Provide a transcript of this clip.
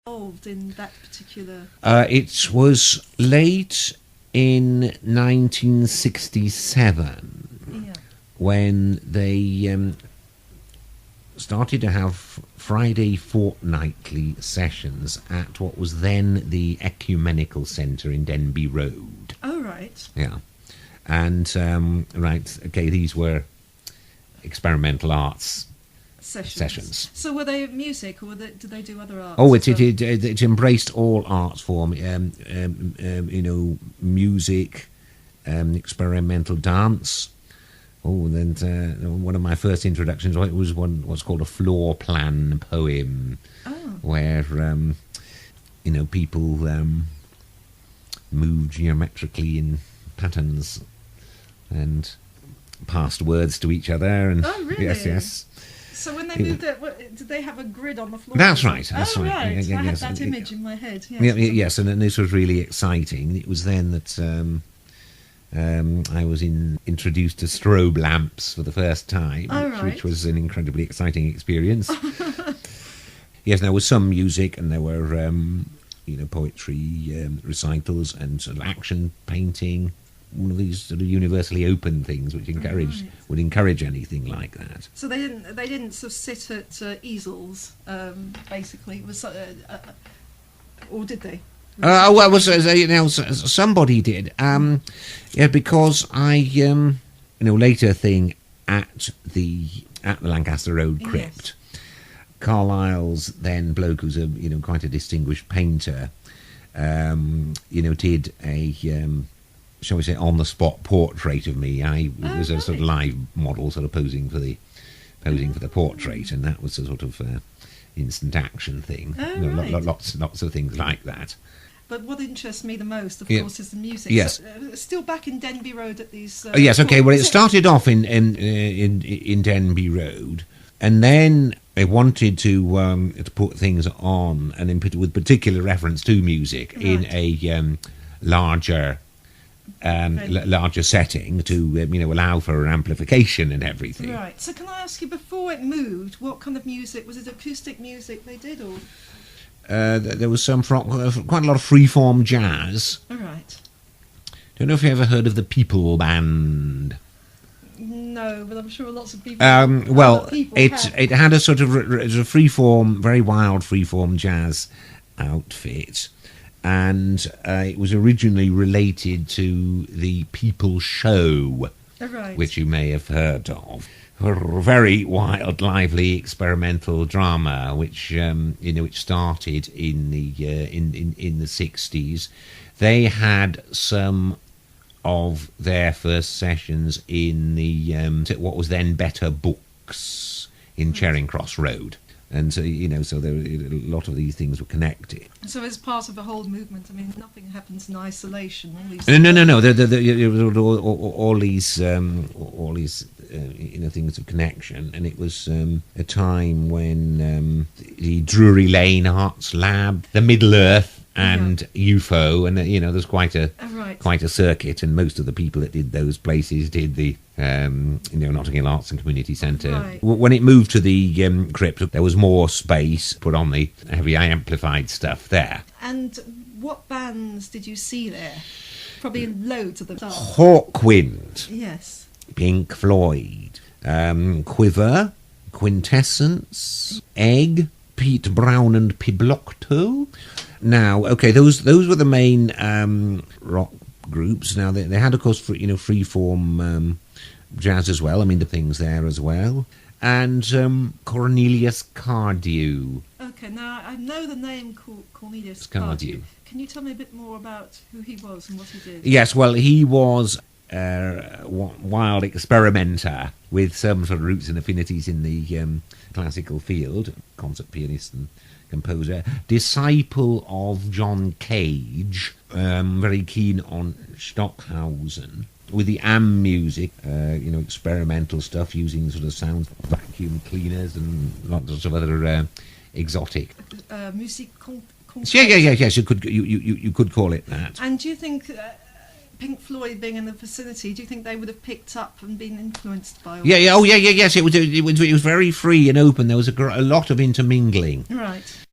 involved in that particular? It was late in 1967 when they started to have Friday fortnightly sessions at what was then the Ecumenical Centre in Denby Road. Oh, right. Yeah. And, these were experimental arts sessions. So were they music, or did they do other arts? Oh, it embraced all art form, music, experimental dance. Oh, and then one of my first introductions was what's called a floor plan poem, where people moved geometrically in patterns and passed words to each other. And oh, really? Yes. So when they moved it, did they have a grid on the floor? That's right. Right. Yeah, I had yes. that image in my head. Yes. Yes, and this was really exciting. It was then that I was introduced to strobe lamps for the first time, which was an incredibly exciting experience. Yes, there was some music, and there were poetry recitals and sort of action painting. One of these sort of universally open things which would encourage anything like that. So they didn't sort of sit at easels, basically. It was, or did they? Somebody did. Because I later thing at the Lancaster Road Crypt. Yes. Carlyle's then bloke, who's a quite a distinguished painter, did a shall we say, on-the-spot portrait of me. I was a sort of live model, sort of posing for the portrait, and that was a sort of instant action thing. Lots of things like that. But what interests me the most, of course, is the music. Yes. So, still back in Denby Road at these. Yes. Okay. Well, it started off in Denby Road, and then they wanted to put things on, and with particular reference to music in a larger setting to allow for amplification and everything. Right. So can I ask you, before it moved, what kind of music was it? Acoustic music they did, or? There was quite a lot of freeform jazz. All right. Don't know if you ever heard of the People Band. No, but I'm sure lots of people. It had a sort of freeform, very wild freeform jazz outfit. And it was originally related to the People Show, which you may have heard of. A very wild, lively experimental drama, which which started in the 60s. They had some of their first sessions in the what was then Better Books in Charing Cross Road. And so, so there, a lot of these things were connected. So as part of a whole movement, I mean, nothing happens in isolation. All these No. All these things of connection, and it was a time when the Drury Lane Arts Lab, the Middle Earth, and UFO, and there's quite a circuit, and most of the people that did those places did the Notting Hill Arts and Community Centre. Right. When it moved to the crypt, there was more space put on the heavy amplified stuff there. And what bands did you see there? Probably loads of them. Hawkwind. Yes. Pink Floyd. Quiver. Quintessence. Egg. Pete Brown and Piblocto. Now, okay, those were the main rock groups. Now they had, of course, freeform jazz as well. I mean, the things there as well, and Cornelius Cardew. Okay, now I know the name Cornelius Cardew. Can you tell me a bit more about who he was and what he did? Yes, well, he was a wild experimenter with some sort of roots and affinities in the classical field, concert pianist and composer, disciple of John Cage, very keen on Stockhausen, with the AM music, experimental stuff using sort of sound vacuum cleaners and lots of other exotic music. Yes, you could call it that. And do you think Pink Floyd being in the vicinity, do you think they would have picked up and been influenced by all this? Yes. It was very free and open. There was a lot of intermingling. Right.